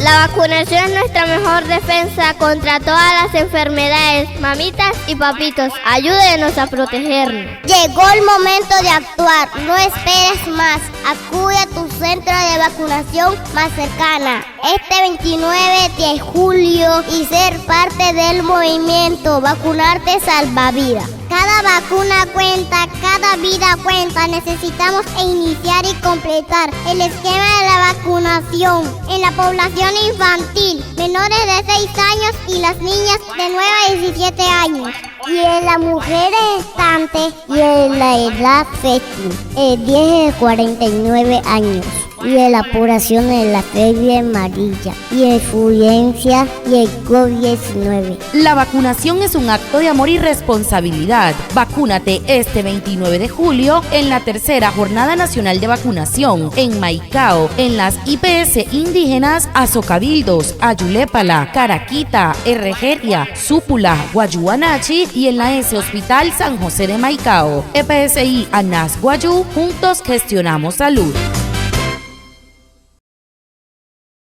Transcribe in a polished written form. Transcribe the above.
La vacunación es nuestra mejor defensa contra todas las enfermedades. Mamitas y papitos, ayúdenos a protegernos. Llegó el momento de actuar, no esperes más. Acude a tu centro de vacunación más cercana este 29 de julio y ser parte del movimiento Vacunarte Salva Vidas. Cada vacuna cuenta, cada vida cuenta. Necesitamos iniciar y completar el esquema de la vacunación en la población infantil, menores de 6 años y las niñas de 9 a 17 años. Y en las mujeres gestantes y en la edad fértil, 10 a 49 años. Y en la población de la fiebre amarilla y en influencia y el COVID-19. La vacunación es un acto de amor y responsabilidad. Vacúnate este 29 de julio en la tercera Jornada Nacional de Vacunación en Maicao, en las IPS indígenas Azocabildos, Ayulépala, Caraquita, Herregeria, Súpula, Guayuanachi y en la S Hospital San José de Maicao. EPSI Anas Guayú, juntos gestionamos salud.